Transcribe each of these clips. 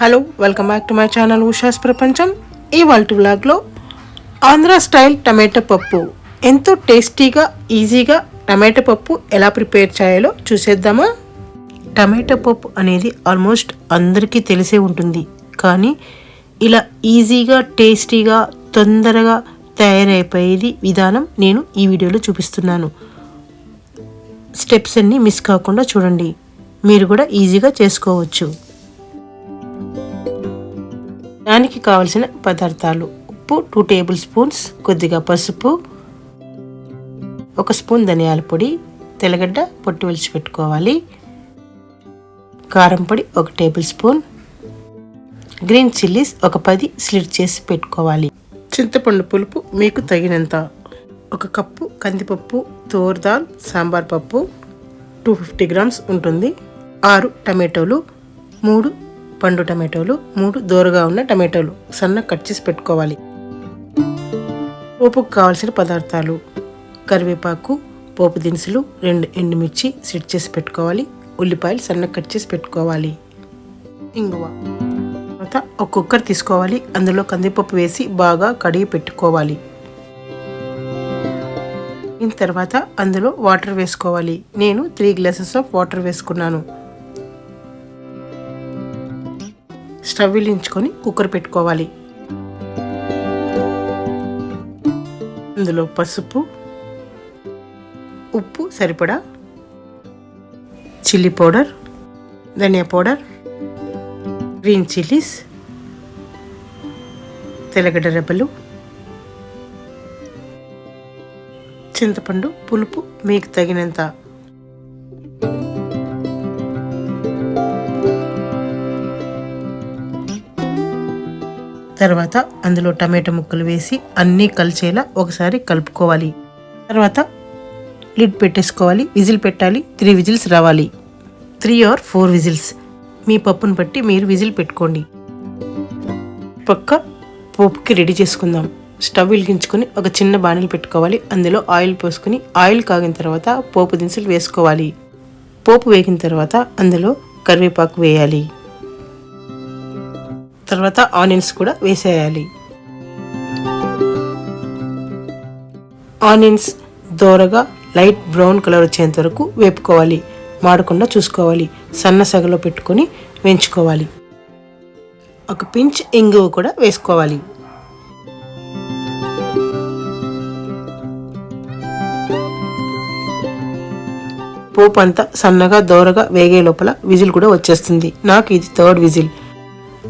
Hello, welcome back to my channel Usha's ప్రపంచం. ఇవాల్టి వ్లాగ్లో ఆంధ్ర స్టైల్ టమాటో పప్పు ఎంతో టేస్టీగా ఈజీగా టమాటో పప్పు ఎలా ప్రిపేర్ చేయాలో చూసేద్దామా. టమాటో పప్పు అనేది ఆల్మోస్ట్ అందరికీ తెలిసే ఉంటుంది, కానీ ఇలా ఈజీగా టేస్టీగా తొందరగా తయారైపోయేది విధానం నేను ఈ వీడియోలో చూపిస్తున్నాను. స్టెప్స్ అన్నీ మిస్ కాకుండా చూడండి, మీరు కూడా ఈజీగా చేసుకోవచ్చు. దానికి కావలసిన పదార్థాలు: ఉప్పు 2 టేబుల్ స్పూన్స్, కొద్దిగా పసుపు, 1 స్పూన్ ధనియాల పొడి, తెల్లగడ్డ పొట్టు ఒలిచి పెట్టుకోవాలి, కారం పొడి 1 టేబుల్ స్పూన్, గ్రీన్ చిల్లీస్ ఒక 10 స్లిట్ చేసి పెట్టుకోవాలి, చింతపండు పులుపు మీకు తగినంత, 1 కప్పు కందిపప్పు, తూర్ దాల్, సాంబార్ పప్పు 250 గ్రామ్స్ ఉంటుంది, 6 టమాటోలు, 3 పండు టమాటోలు, 3 దోరగా ఉన్న టమాటోలు సన్న కట్ చేసి పెట్టుకోవాలి. పోపుకు కావాల్సిన పదార్థాలు: కరివేపాకు, పోపు దినుసులు, 2 ఎండుమిర్చి స్లిట్ చేసి పెట్టుకోవాలి, ఉల్లిపాయలు సన్న కట్ చేసి పెట్టుకోవాలి, ఇంగువ. తర్వాత ఒక కుక్కర్ తీసుకోవాలి, అందులో కందిపప్పు వేసి బాగా కడిగి పెట్టుకోవాలి. దీని తర్వాత అందులో వాటర్ వేసుకోవాలి. నేను 3 గ్లాసెస్ ఆఫ్ వాటర్ వేసుకున్నాను. స్టవ్ వెలిగించుకొని కుక్కర్ పెట్టుకోవాలి. అందులో పసుపు, ఉప్పు సరిపడా, చిల్లీ పౌడర్, ధనియా పౌడర్, గ్రీన్ చిల్లీస్, తెల్లగడ్డ రెబ్బలు, చింతపండు పులుపు మీకు తగినంత. తర్వాత అందులో టమాటో ముక్కలు వేసి అన్నీ కలిసేలా ఒకసారి కలుపుకోవాలి. తర్వాత లిడ్ పెట్టేసుకోవాలి. విజిల్ పెట్టాలి. 3 విజిల్స్ రావాలి. 3 or 4 విజిల్స్, మీ పప్పును బట్టి మీరు విజిల్ పెట్టుకోండి. పక్క పోపుకి రెడీ చేసుకుందాం. స్టవ్ వెలిగించుకొని ఒక చిన్న బాణలు పెట్టుకోవాలి. అందులో ఆయిల్ పోసుకొని ఆయిల్ కాగిన తర్వాత పోపు దినుసులు వేసుకోవాలి. పోపు వేగిన తర్వాత అందులో కరివేపాకు వేయాలి. తర్వాత ఆనియన్స్ కూడా వేసేయాలి. ఆనియన్స్ దోరగా లైట్ బ్రౌన్ కలర్ వచ్చేంత వరకు వేపుకోవాలి. మాడకుండా చూసుకోవాలి. సన్న సగలో పెట్టుకొని వేయించుకోవాలి. ఒక పించ్ ఇంగువ కూడా వేసుకోవాలి. పోపు అంతా సన్నగా దోరగా వేగే లోపల విజిల్ కూడా వచ్చేస్తుంది. నాకు ఇది 3rd విజిల్.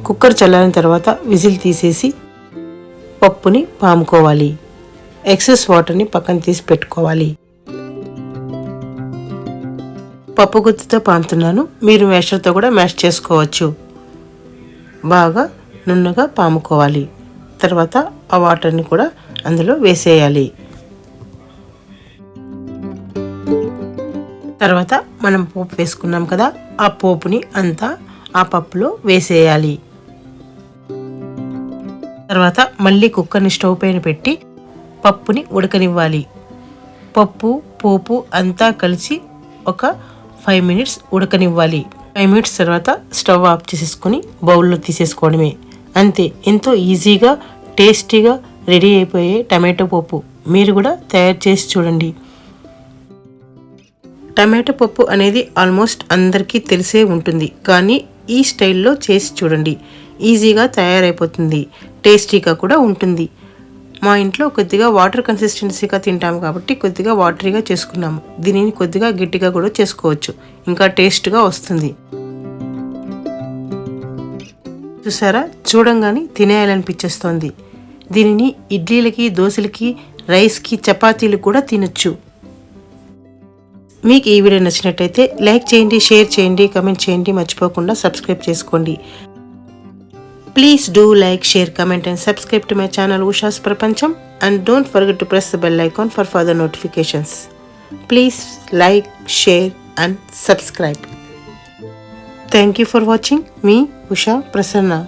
కుక్కర్ చల్లారిన తర్వాత విజిల్ తీసేసి పప్పుని పాముకోవాలి. ఎక్సెస్ వాటర్ని పక్కన తీసి పెట్టుకోవాలి. పప్పు గుత్తితో పాముతున్నాను, మీరు మ్యాషర్తో కూడా మ్యాష్ చేసుకోవచ్చు. బాగా నున్నగా పాముకోవాలి. తర్వాత ఆ వాటర్ని కూడా అందులో వేసేయాలి. తర్వాత మనం పోపు వేసుకున్నాం కదా, ఆ పోపుని అంతా ఆ పప్పులో వేసేయాలి. తర్వాత మళ్ళీ కుక్కర్ని స్టవ్ పైన పెట్టి పప్పుని ఉడకనివ్వాలి. పప్పు పోపు అంతా కలిసి ఒక 5 మినిట్స్ ఉడకనివ్వాలి. 5 మినిట్స్ తర్వాత స్టవ్ ఆఫ్ చేసేసుకొని బౌల్లో తీసేసుకోవడమే. అంతే, ఎంతో ఈజీగా టేస్టీగా రెడీ అయిపోయే టమాటో పప్పు మీరు కూడా తయారు చేసి చూడండి. టమాటో పప్పు అనేది ఆల్మోస్ట్ అందరికీ తెలిసే ఉంటుంది, కానీ ఈ స్టైల్లో చేసి చూడండి. ఈజీగా తయారైపోతుంది, టేస్టీగా కూడా ఉంటుంది. మా ఇంట్లో కొద్దిగా వాటర్ కన్సిస్టెన్సీగా తింటాము కాబట్టి కొద్దిగా వాటరీగా చేసుకున్నాము. దీనిని కొద్దిగా గట్టిగా కూడా చేసుకోవచ్చు, ఇంకా టేస్ట్గా వస్తుంది. చూసారా, చూడంగానే తినేయాలనిపించేస్తోంది. దీనిని ఇడ్లీలకి, దోశలకి, రైస్కి, చపాతీలు కూడా తినొచ్చు. మీకు ఈ వీడియో నచ్చినట్టయితే లైక్ చేయండి, షేర్ చేయండి, కమెంట్ చేయండి. మర్చిపోకుండా సబ్స్క్రైబ్ చేసుకోండి. Please do like, share, comment and subscribe to my channel Usha's Prapancham, and don't forget to press the bell icon for further notifications. Please like, share and subscribe. Thank you for watching me, Usha Prasanna.